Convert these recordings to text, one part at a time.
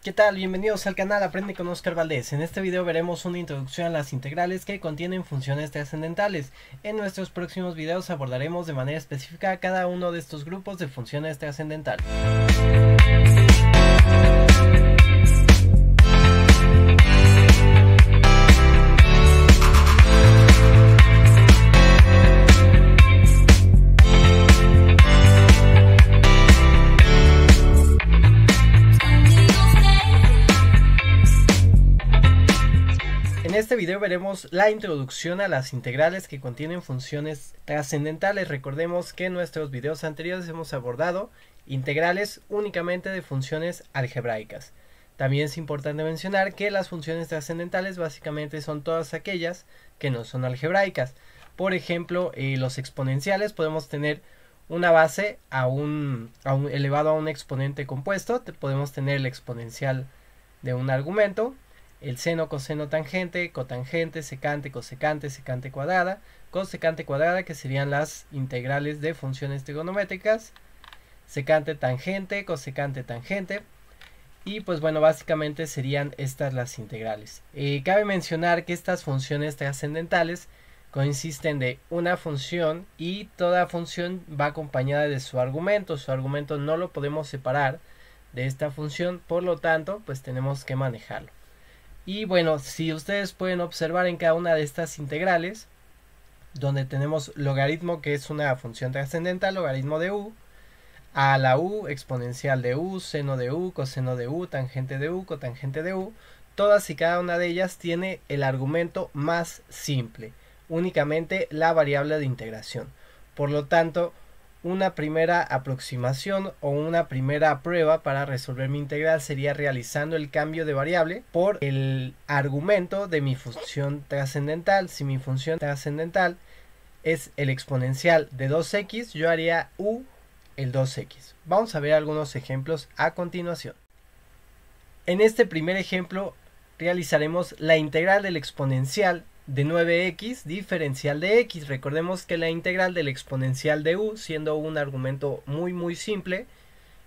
¿Qué tal? Bienvenidos al canal Aprende con Oscar Valdés. En este video veremos una introducción a las integrales que contienen funciones trascendentales. En nuestros próximos videos abordaremos de manera específica cada uno de estos grupos de funciones trascendentales. En este video veremos la introducción a las integrales que contienen funciones trascendentales. Recordemos que en nuestros videos anteriores hemos abordado integrales únicamente de funciones algebraicas. También es importante mencionar que las funciones trascendentales básicamente son todas aquellas que no son algebraicas. Por ejemplo, los exponenciales podemos tener una base elevado a un exponente compuesto. Podemos tener el exponencial de un argumento. El seno, coseno, tangente, cotangente, secante, cosecante, secante cuadrada, cosecante cuadrada, que serían las integrales de funciones trigonométricas, secante tangente, cosecante tangente, y pues bueno, básicamente serían estas las integrales. Cabe mencionar que estas funciones trascendentales consisten de una función y toda función va acompañada de su argumento. Su argumento no lo podemos separar de esta función, por lo tanto, pues tenemos que manejarlo. Y bueno, si ustedes pueden observar en cada una de estas integrales, donde tenemos logaritmo, que es una función trascendental, logaritmo de u, a la u, exponencial de u, seno de u, coseno de u, tangente de u, cotangente de u, todas y cada una de ellas tiene el argumento más simple, únicamente la variable de integración. Por lo tanto, una primera aproximación o una primera prueba para resolver mi integral sería realizando el cambio de variable por el argumento de mi función trascendental. Si mi función trascendental es el exponencial de 2x, yo haría u el 2x. Vamos a ver algunos ejemplos a continuación. En este primer ejemplo realizaremos la integral del exponencial de 9x diferencial de x. Recordemos que la integral del exponencial de u, siendo un argumento muy simple,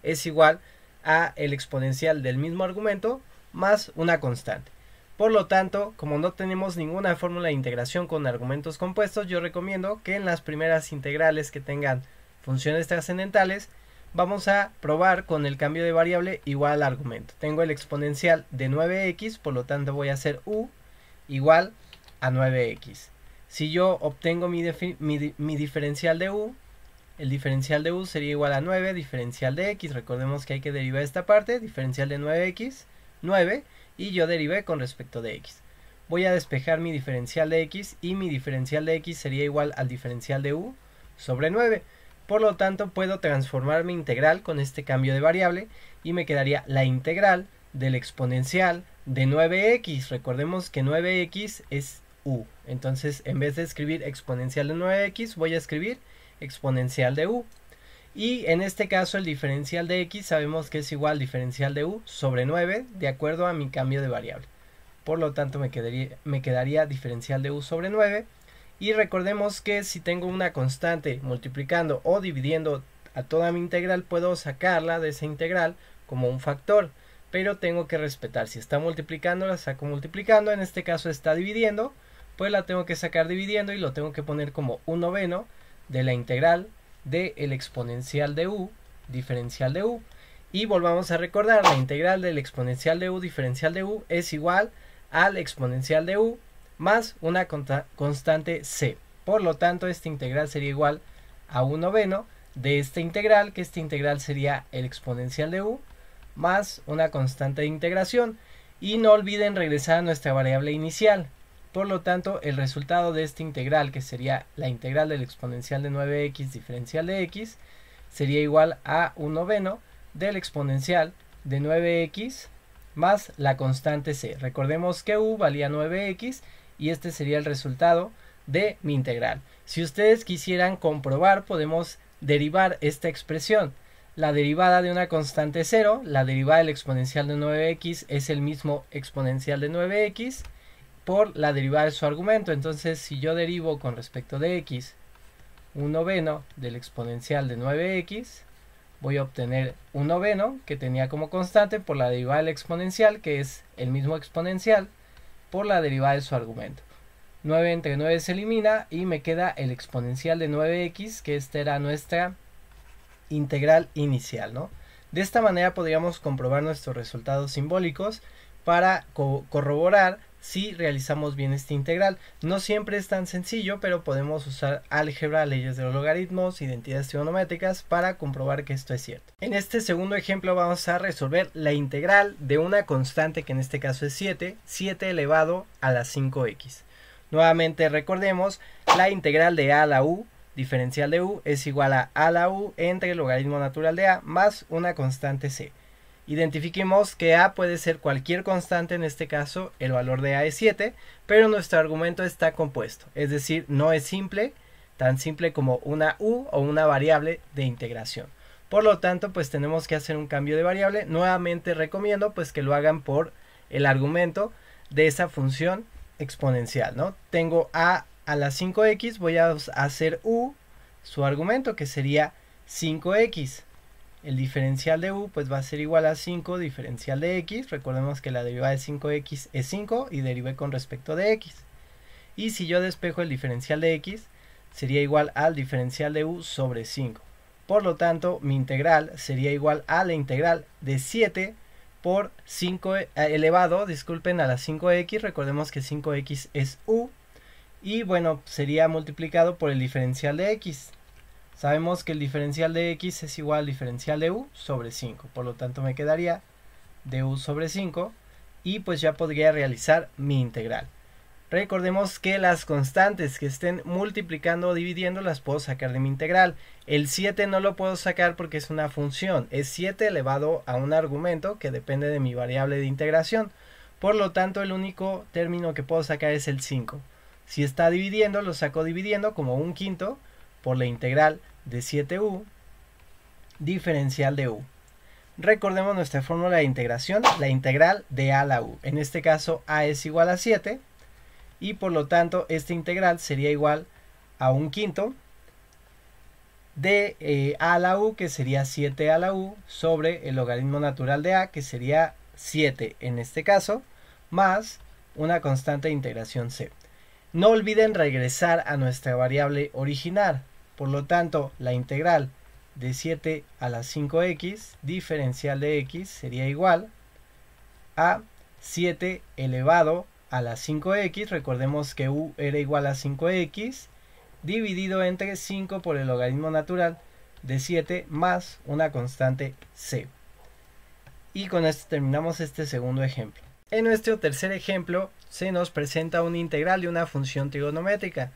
es igual a el exponencial del mismo argumento más una constante. Por lo tanto, como no tenemos ninguna fórmula de integración con argumentos compuestos, yo recomiendo que en las primeras integrales que tengan funciones trascendentales vamos a probar con el cambio de variable igual al argumento. Tengo el exponencial de 9x, por lo tanto voy a hacer u igual a 9x. Si yo obtengo mi diferencial de u, el diferencial de u sería igual a 9 diferencial de x. Recordemos que hay que derivar esta parte, diferencial de 9x, 9, y yo derivé con respecto de x. Voy a despejar mi diferencial de x y mi diferencial de x sería igual al diferencial de u sobre 9. Por lo tanto, puedo transformar mi integral con este cambio de variable y me quedaría la integral del exponencial de 9x. Recordemos que 9x es u. Entonces, en vez de escribir exponencial de 9x, voy a escribir exponencial de u. Y en este caso, el diferencial de x sabemos que es igual al diferencial de u sobre 9, de acuerdo a mi cambio de variable. Por lo tanto, me quedaría diferencial de u sobre 9. Y recordemos que si tengo una constante multiplicando o dividiendo a toda mi integral, puedo sacarla de esa integral como un factor. Pero tengo que respetar, si está multiplicando, la saco multiplicando. En este caso está dividiendo, pues la tengo que sacar dividiendo y lo tengo que poner como 1/9 de la integral del exponencial de u diferencial de u. Y volvamos a recordar, la integral del exponencial de u diferencial de u es igual al exponencial de u más una constante c. Por lo tanto, esta integral sería igual a 1/9 de esta integral, que esta integral sería el exponencial de u más una constante de integración. Y no olviden regresar a nuestra variable inicial. Por lo tanto, el resultado de esta integral, que sería la integral del exponencial de 9x diferencial de x, sería igual a 1/9 del exponencial de 9x más la constante c. Recordemos que u valía 9x y este sería el resultado de mi integral. Si ustedes quisieran comprobar, podemos derivar esta expresión. La derivada de una constante 0, la derivada del exponencial de 9x es el mismo exponencial de 9x por la derivada de su argumento. Entonces, si yo derivo con respecto de x 1/9 del exponencial de 9x, voy a obtener un noveno que tenía como constante por la derivada del exponencial, que es el mismo exponencial, por la derivada de su argumento. 9 entre 9 se elimina y me queda el exponencial de 9x, que esta era nuestra integral inicial, ¿no? De esta manera podríamos comprobar nuestros resultados simbólicos para corroborar si realizamos bien esta integral. No siempre es tan sencillo, pero podemos usar álgebra, leyes de los logaritmos, identidades trigonométricas para comprobar que esto es cierto. En este segundo ejemplo vamos a resolver la integral de una constante que en este caso es 7 elevado a la 5x. Nuevamente recordemos, la integral de a a la u, diferencial de u, es igual a a la u entre el logaritmo natural de a más una constante c. Identifiquemos que a puede ser cualquier constante, en este caso el valor de a es 7, pero nuestro argumento está compuesto, es decir, no es simple, tan simple como una u o una variable de integración. Por lo tanto, pues tenemos que hacer un cambio de variable. Nuevamente recomiendo pues que lo hagan por el argumento de esa función exponencial, ¿no? Tengo a la 5x, voy a hacer u, su argumento, que sería 5x. El diferencial de u pues va a ser igual a 5 diferencial de x. Recordemos que la derivada de 5x es 5 y derivé con respecto de x. Y si yo despejo el diferencial de x, sería igual al diferencial de u sobre 5. Por lo tanto, mi integral sería igual a la integral de 7 por 5 elevado, disculpen, a la 5x. Recordemos que 5x es u. Y bueno, sería multiplicado por el diferencial de x. Sabemos que el diferencial de x es igual al diferencial de u sobre 5. Por lo tanto me quedaría de u sobre 5. Y pues ya podría realizar mi integral. Recordemos que las constantes que estén multiplicando o dividiendo las puedo sacar de mi integral. El 7 no lo puedo sacar porque es una función. Es 7 elevado a un argumento que depende de mi variable de integración. Por lo tanto, el único término que puedo sacar es el 5. Si está dividiendo, lo saco dividiendo como un quinto por la integral de 7u diferencial de u. Recordemos nuestra fórmula de integración, la integral de a a la u. En este caso, a es igual a 7. Y por lo tanto esta integral sería igual a un quinto de a a la u, que sería 7 a la u, sobre el logaritmo natural de a, que sería 7 en este caso, más una constante de integración c. No olviden regresar a nuestra variable original. Por lo tanto, la integral de 7 a la 5x diferencial de x sería igual a 7 elevado a la 5x, recordemos que u era igual a 5x, dividido entre 5 por el logaritmo natural de 7 más una constante c. Y con esto terminamos este segundo ejemplo. En nuestro tercer ejemplo se nos presenta una integral de una función trigonométrica.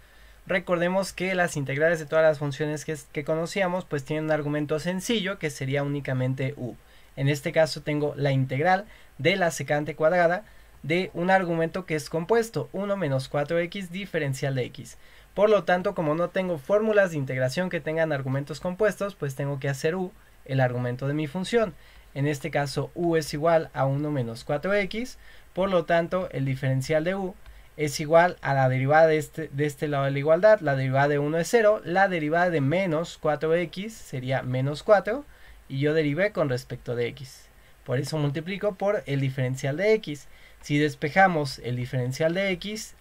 Recordemos que las integrales de todas las funciones que conocíamos pues tienen un argumento sencillo que sería únicamente u. En este caso tengo la integral de la secante cuadrada de un argumento que es compuesto, 1 menos 4x diferencial de x. Por lo tanto, como no tengo fórmulas de integración que tengan argumentos compuestos, pues tengo que hacer u, el argumento de mi función. En este caso, u es igual a 1 menos 4x, por lo tanto, el diferencial de u es igual a la derivada de este lado de la igualdad. La derivada de 1 es 0, la derivada de menos 4x sería menos 4, y yo derivé con respecto de x. Por eso multiplico por el diferencial de x. Si despejamos el diferencial de x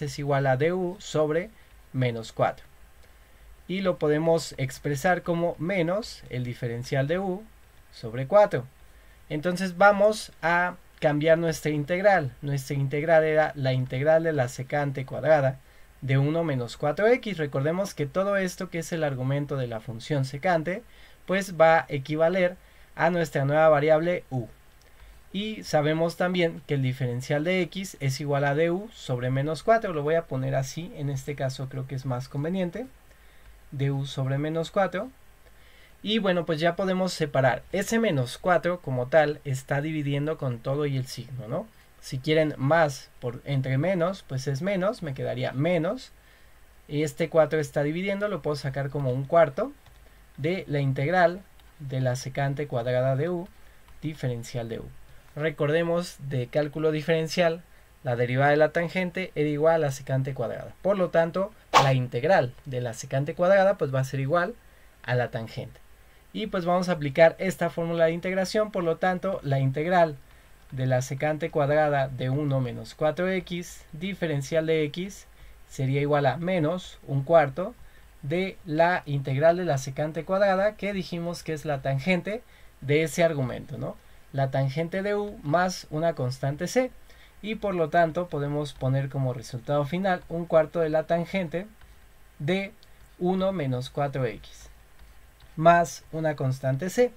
es igual a du sobre menos 4. Y lo podemos expresar como menos el diferencial de u sobre 4. Entonces vamos a cambiar nuestra integral. Nuestra integral era la integral de la secante cuadrada de 1 menos 4x. Recordemos que todo esto, que es el argumento de la función secante, pues va a equivaler a nuestra nueva variable u. Y sabemos también que el diferencial de x es igual a du sobre menos 4. Lo voy a poner así, en este caso creo que es más conveniente. Du sobre menos 4. Y bueno, pues ya podemos separar. Ese menos 4 como tal está dividiendo con todo y el signo, ¿no? Si quieren más entre menos, pues es menos, me quedaría menos. Y este 4 está dividiendo, lo puedo sacar como un cuarto de la integral de la secante cuadrada de u diferencial de u. Recordemos, de cálculo diferencial, la derivada de la tangente era igual a la secante cuadrada. Por lo tanto, la integral de la secante cuadrada pues va a ser igual a la tangente. Y pues vamos a aplicar esta fórmula de integración. Por lo tanto, la integral de la secante cuadrada de 1 menos 4x diferencial de x sería igual a menos un cuarto de la integral de la secante cuadrada, que dijimos que es la tangente de ese argumento, ¿no? La tangente de u más una constante c, y por lo tanto podemos poner como resultado final un cuarto de la tangente de 1 menos 4x más una constante c,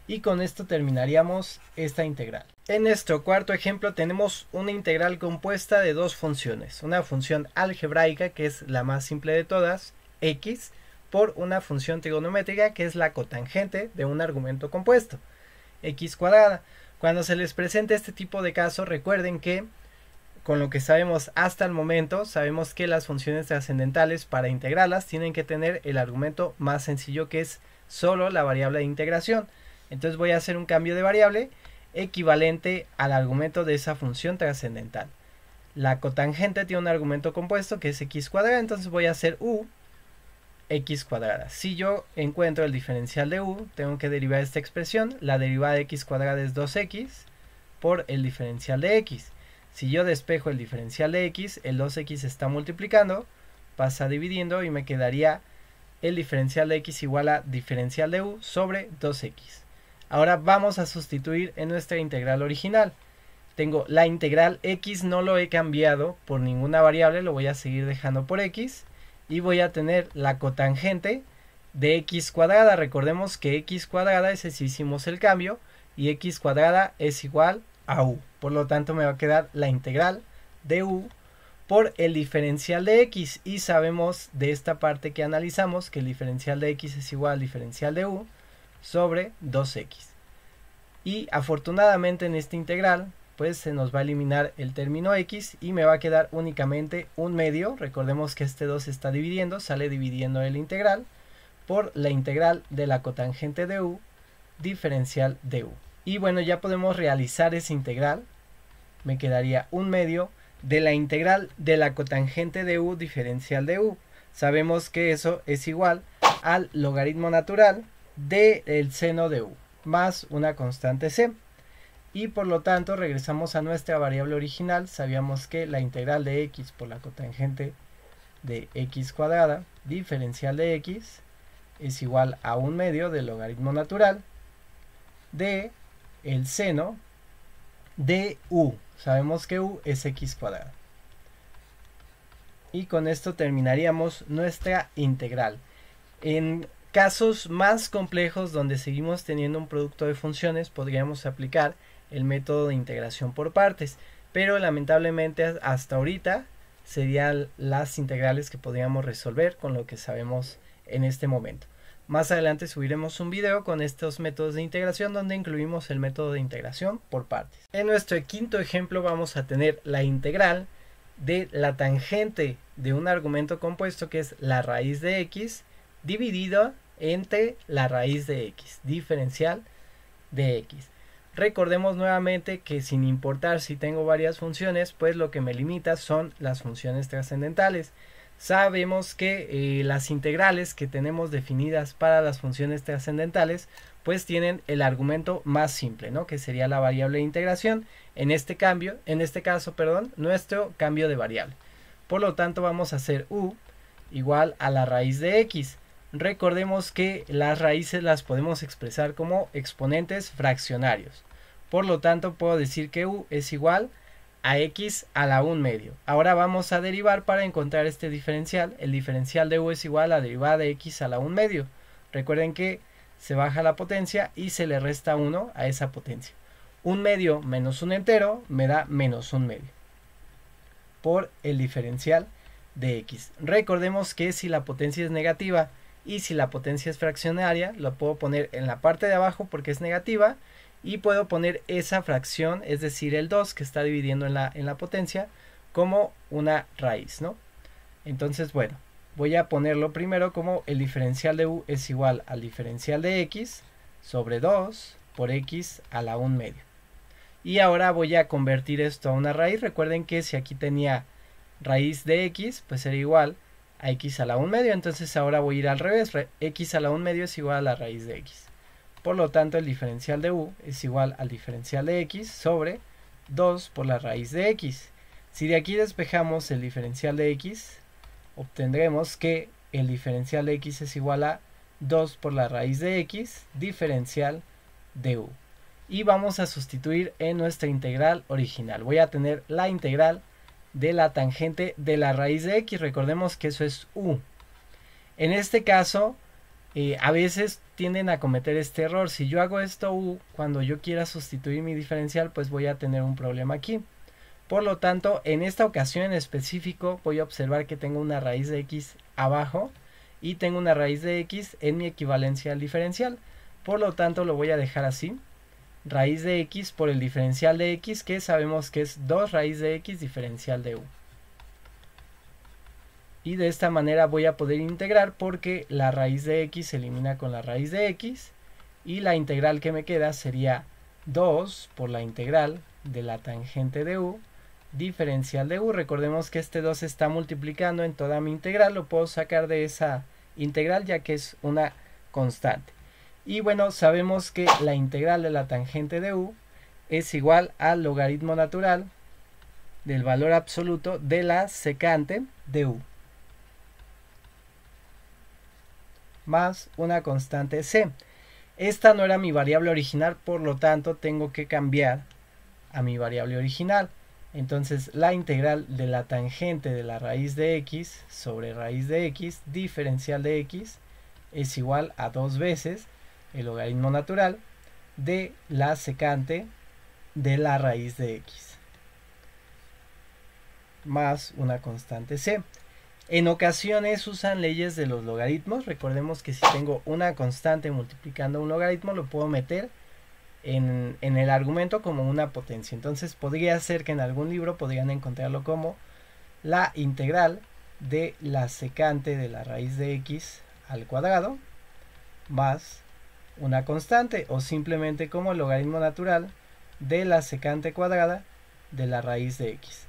y con esto terminaríamos esta integral. En nuestro cuarto ejemplo tenemos una integral compuesta de dos funciones, una función algebraica, que es la más simple de todas, x, por una función trigonométrica, que es la cotangente de un argumento compuesto, x cuadrada. Cuando se les presente este tipo de casos, recuerden que con lo que sabemos hasta el momento, sabemos que las funciones trascendentales, para integrarlas, tienen que tener el argumento más sencillo, que es solo la variable de integración. Entonces voy a hacer un cambio de variable equivalente al argumento de esa función trascendental. La cotangente tiene un argumento compuesto que es x cuadrada, entonces voy a hacer u x cuadrada. Si yo encuentro el diferencial de u, tengo que derivar esta expresión. La derivada de x cuadrada es 2x por el diferencial de x. Si yo despejo el diferencial de x, el 2x está multiplicando, pasa dividiendo y me quedaría el diferencial de x igual a diferencial de u sobre 2x. Ahora vamos a sustituir en nuestra integral original. Tengo la integral x, no lo he cambiado por ninguna variable, lo voy a seguir dejando por x. Y voy a tener la cotangente de x cuadrada. Recordemos que x cuadrada, ese sí hicimos el cambio, y x cuadrada es igual a u. Por lo tanto me va a quedar la integral de u por el diferencial de x. Y sabemos de esta parte que analizamos que el diferencial de x es igual al diferencial de u sobre 2x. Y afortunadamente en esta integral pues se nos va a eliminar el término x y me va a quedar únicamente un medio. Recordemos que este 2 se está dividiendo, sale dividiendo el integral por la integral de la cotangente de u diferencial de u. Y bueno, ya podemos realizar esa integral. Me quedaría un medio de la integral de la cotangente de u diferencial de u. Sabemos que eso es igual al logaritmo natural del seno de u más una constante c. Y por lo tanto regresamos a nuestra variable original. Sabíamos que la integral de x por la cotangente de x cuadrada diferencial de x es igual a un medio del logaritmo natural de el seno de u. Sabemos que u es x cuadrada. Y con esto terminaríamos nuestra integral. En casos más complejos donde seguimos teniendo un producto de funciones, podríamos aplicar el método de integración por partes, pero lamentablemente hasta ahorita serían las integrales que podríamos resolver con lo que sabemos en este momento. Más adelante subiremos un video con estos métodos de integración donde incluimos el método de integración por partes. En nuestro quinto ejemplo vamos a tener la integral de la tangente de un argumento compuesto, que es la raíz de x dividido entre la raíz de x, diferencial de x. Recordemos nuevamente que sin importar si tengo varias funciones, pues lo que me limita son las funciones trascendentales. Sabemos que las integrales que tenemos definidas para las funciones trascendentales pues tienen el argumento más simple, ¿no? Que sería la variable de integración. En este caso, nuestro cambio de variable. Por lo tanto vamos a hacer u igual a la raíz de x. Recordemos que las raíces las podemos expresar como exponentes fraccionarios. Por lo tanto puedo decir que u es igual a x a la 1 medio. Ahora vamos a derivar para encontrar este diferencial. El diferencial de u es igual a la derivada de x a la 1 medio. Recuerden que se baja la potencia y se le resta 1 a esa potencia. 1 medio menos un entero me da menos 1 medio por el diferencial de x. Recordemos que si la potencia es negativa y si la potencia es fraccionaria, lo puedo poner en la parte de abajo porque es negativa, y puedo poner esa fracción, es decir el 2 que está dividiendo en la potencia, como una raíz, ¿no? Entonces bueno, voy a ponerlo primero como el diferencial de u es igual al diferencial de x sobre 2 por x a la 1 medio. Y ahora voy a convertir esto a una raíz. Recuerden que si aquí tenía raíz de x, pues sería igual a x a la 1 medio. Entonces ahora voy a ir al revés. X a la 1 medio es igual a la raíz de x. Por lo tanto el diferencial de u es igual al diferencial de x sobre 2 por la raíz de x. Si de aquí despejamos el diferencial de x, obtendremos que el diferencial de x es igual a 2 por la raíz de x diferencial de u. Y vamos a sustituir en nuestra integral original. Voy a tener la integral de la tangente de la raíz de x. Recordemos que eso es u. En este caso, a veces tienden a cometer este error. Si yo hago esto u, cuando yo quiera sustituir mi diferencial, pues voy a tener un problema aquí. Por lo tanto, en esta ocasión en específico, voy a observar que tengo una raíz de x abajo y tengo una raíz de x en mi equivalencia al diferencial. Por lo tanto, lo voy a dejar así. Raíz de x por el diferencial de x, que sabemos que es 2 raíz de x diferencial de u. Y de esta manera voy a poder integrar porque la raíz de x se elimina con la raíz de x. Y la integral que me queda sería 2 por la integral de la tangente de u diferencial de u. Recordemos que este 2 está multiplicando en toda mi integral. Lo puedo sacar de esa integral ya que es una constante. Y bueno, sabemos que la integral de la tangente de u es igual al logaritmo natural del valor absoluto de la secante de u más una constante c. Esta no era mi variable original, por lo tanto tengo que cambiar a mi variable original. Entonces la integral de la tangente de la raíz de x sobre raíz de x diferencial de x es igual a 2 veces el logaritmo natural de la secante de la raíz de x más una constante c. En ocasiones usan leyes de los logaritmos. Recordemos que si tengo una constante multiplicando un logaritmo, lo puedo meter en el argumento como una potencia. Entonces podría ser que en algún libro podrían encontrarlo como la integral de la secante de la raíz de x al cuadrado más una constante, o simplemente como el logaritmo natural de la secante cuadrada de la raíz de x.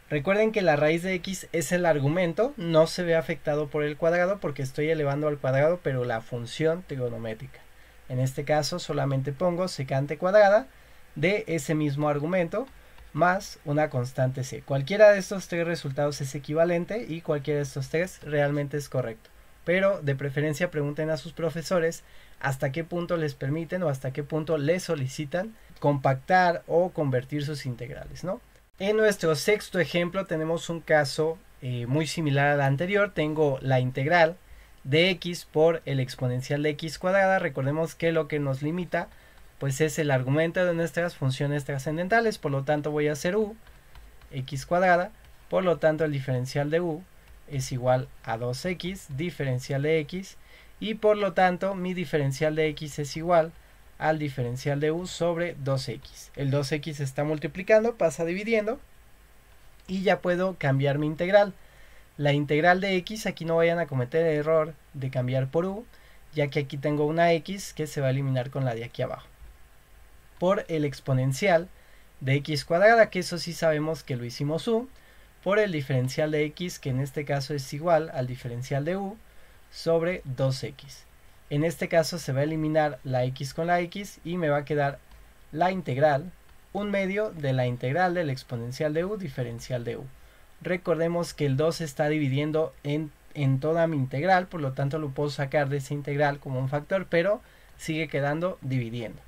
Recuerden que la raíz de x es el argumento, no se ve afectado por el cuadrado porque estoy elevando al cuadrado, pero la función trigonométrica. En este caso solamente pongo secante cuadrada de ese mismo argumento más una constante c. Cualquiera de estos tres resultados es equivalente y cualquiera de estos tres realmente es correcto. Pero de preferencia pregunten a sus profesores hasta qué punto les permiten o hasta qué punto les solicitan compactar o convertir sus integrales, ¿no? En nuestro sexto ejemplo tenemos un caso muy similar al anterior. Tengo la integral de x por el exponencial de x cuadrada. Recordemos que lo que nos limita pues es el argumento de nuestras funciones trascendentales. Por lo tanto voy a hacer u x cuadrada. Por lo tanto el diferencial de u es igual a 2x diferencial de x. Y por lo tanto mi diferencial de x es igual al diferencial de u sobre 2x. El 2x está multiplicando, pasa dividiendo y ya puedo cambiar mi integral. La integral de x, aquí no vayan a cometer el error de cambiar por u, ya que aquí tengo una x que se va a eliminar con la de aquí abajo. Por el exponencial de x cuadrada, que eso sí sabemos que lo hicimos u, por el diferencial de x, que en este caso es igual al diferencial de u sobre 2x. En este caso se va a eliminar la x con la x y me va a quedar la integral, 1/2 de la integral del exponencial de u diferencial de u. Recordemos que el 2 está dividiendo en toda mi integral, por lo tanto lo puedo sacar de esa integral como un factor, pero sigue quedando dividiendo.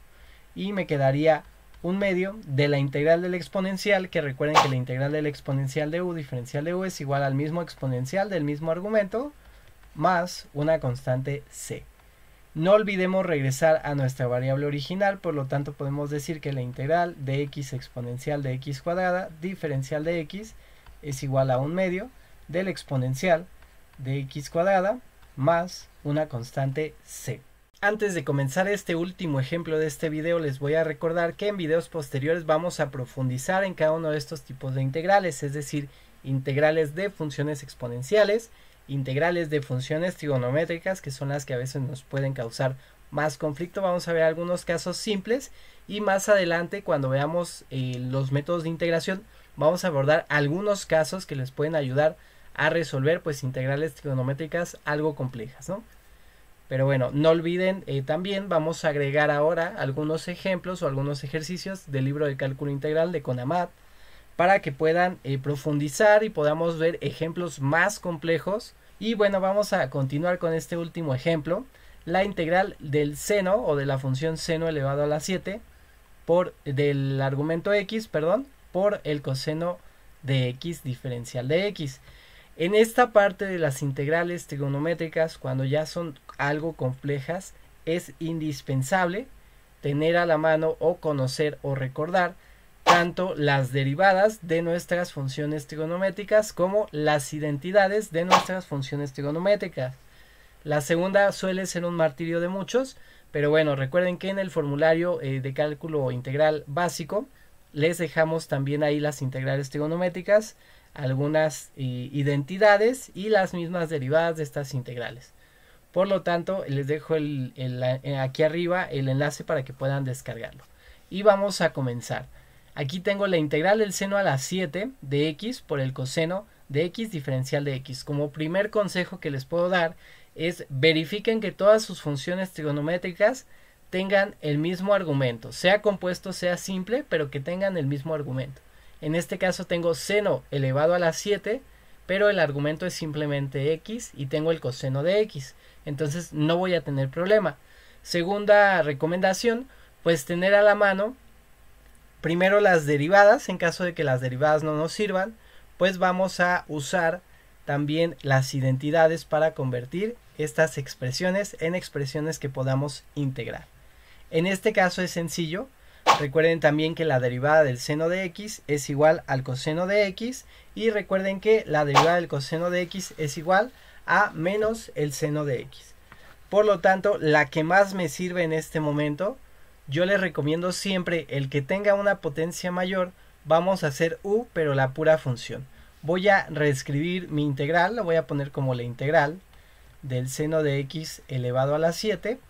Y me quedaría 1/2 de la integral del exponencial, que recuerden que la integral del exponencial de u diferencial de u es igual al mismo exponencial del mismo argumento, más una constante c. No olvidemos regresar a nuestra variable original, por lo tanto podemos decir que la integral de x exponencial de x cuadrada diferencial de x es igual a 1/2 del exponencial de x cuadrada más una constante c. Antes de comenzar este último ejemplo de este video, les voy a recordar que en videos posteriores vamos a profundizar en cada uno de estos tipos de integrales, es decir, integrales de funciones exponenciales, integrales de funciones trigonométricas, que son las que a veces nos pueden causar más conflicto. Vamos a ver algunos casos simples y más adelante, cuando veamos los métodos de integración, vamos a abordar algunos casos que les pueden ayudar a resolver pues integrales trigonométricas algo complejas, ¿no? Pero bueno, no olviden, también vamos a agregar ahora algunos ejemplos o algunos ejercicios del libro de cálculo integral de CONAMAT para que puedan profundizar y podamos ver ejemplos más complejos. Y bueno, vamos a continuar con este último ejemplo. La integral del seno o de la función seno elevado a la 7 del argumento x, por el coseno de x diferencial de x. En esta parte de las integrales trigonométricas, cuando ya son algo complejas, es indispensable tener a la mano o conocer o recordar tanto las derivadas de nuestras funciones trigonométricas como las identidades de nuestras funciones trigonométricas. La segunda suele ser un martirio de muchos, pero bueno, recuerden que en el formulario de cálculo integral básico les dejamos también ahí las integrales trigonométricas, algunas identidades y las mismas derivadas de estas integrales. Por lo tanto, les dejo aquí arriba el enlace para que puedan descargarlo. Y vamos a comenzar. Aquí tengo la integral del seno a la 7 de x por el coseno de x diferencial de x. Como primer consejo que les puedo dar es verifiquen que todas sus funciones trigonométricas tengan el mismo argumento, sea compuesto, sea simple, pero que tengan el mismo argumento. En este caso tengo seno elevado a la 7, pero el argumento es simplemente x y tengo el coseno de x. Entonces no voy a tener problema. Segunda recomendación, pues tener a la mano primero las derivadas. En caso de que las derivadas no nos sirvan, pues vamos a usar también las identidades para convertir estas expresiones en expresiones que podamos integrar. En este caso es sencillo. Recuerden también que la derivada del seno de x es igual al coseno de x y recuerden que la derivada del coseno de x es igual a menos el seno de x. Por lo tanto, la que más me sirve en este momento, yo les recomiendo siempre el que tenga una potencia mayor. Vamos a hacer u, pero la pura función. Voy a reescribir mi integral, lo voy a poner como la integral del seno de x elevado a la 7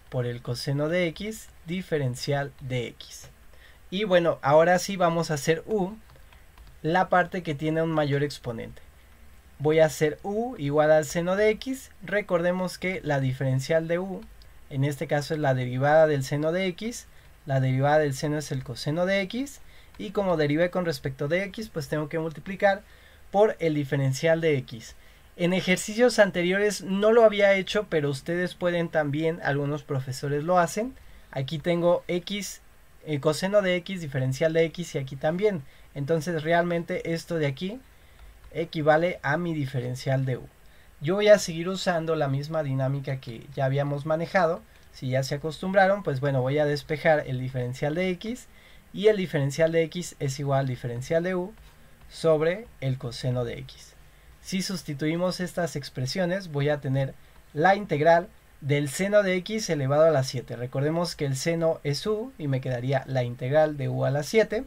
por el coseno de x diferencial de x. Y bueno, ahora sí vamos a hacer u, la parte que tiene un mayor exponente. Voy a hacer u igual al seno de x. Recordemos que la diferencial de u, en este caso es la derivada del seno de x. La derivada del seno es el coseno de x. Y como derivé con respecto de x, pues tengo que multiplicar por el diferencial de x. En ejercicios anteriores no lo había hecho, pero ustedes pueden también, algunos profesores lo hacen. Aquí tengo x, coseno de x, diferencial de x y aquí también. Entonces realmente esto de aquí equivale a mi diferencial de u. Yo voy a seguir usando la misma dinámica que ya habíamos manejado. Si ya se acostumbraron, pues bueno, voy a despejar el diferencial de x y el diferencial de x es igual al diferencial de u sobre el coseno de x. Si sustituimos estas expresiones, voy a tener la integral del seno de x elevado a la 7. Recordemos que el seno es u y me quedaría la integral de u a la 7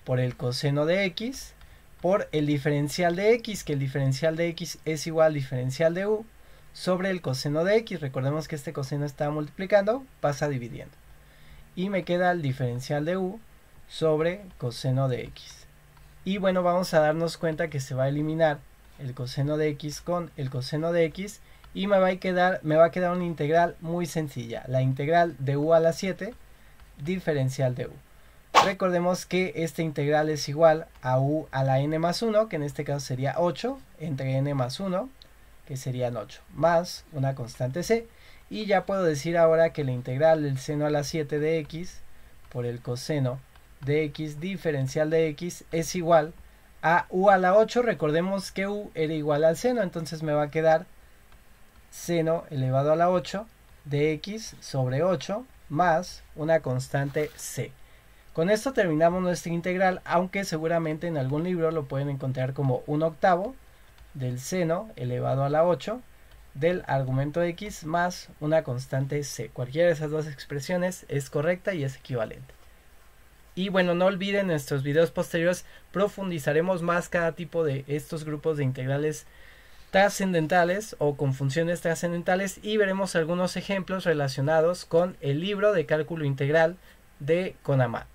por el coseno de x por el diferencial de x, que el diferencial de x es igual al diferencial de u sobre el coseno de x. Recordemos que este coseno está multiplicando, pasa dividiendo. Y me queda el diferencial de u sobre coseno de x. Y bueno, vamos a darnos cuenta que se va a eliminar el coseno de x con el coseno de x y me va a quedar una integral muy sencilla, la integral de u a la 7 diferencial de u. Recordemos que esta integral es igual a u a la n más 1, que en este caso sería 8, entre n más 1, que serían 8, más una constante c. Y ya puedo decir ahora que la integral del seno a la 7 de x por el coseno de x diferencial de x es igual a u a la 8. Recordemos que u era igual al seno, entonces me va a quedar seno elevado a la 8 de x sobre 8 más una constante c. Con esto terminamos nuestra integral, aunque seguramente en algún libro lo pueden encontrar como 1/8 del seno elevado a la 8 del argumento x más una constante c. Cualquiera de esas dos expresiones es correcta y es equivalente. Y bueno, no olviden, en nuestros videos posteriores profundizaremos más cada tipo de estos grupos de integrales trascendentales o con funciones trascendentales y veremos algunos ejemplos relacionados con el libro de cálculo integral de CONAMAT.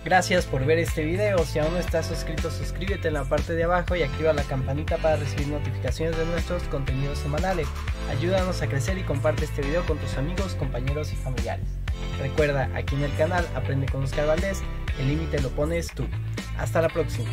Gracias por ver este video. Si aún no estás suscrito, suscríbete en la parte de abajo y activa la campanita para recibir notificaciones de nuestros contenidos semanales. Ayúdanos a crecer y comparte este video con tus amigos, compañeros y familiares. Recuerda, aquí en el canal Aprende con Oscar Valdez, el límite lo pones tú. Hasta la próxima.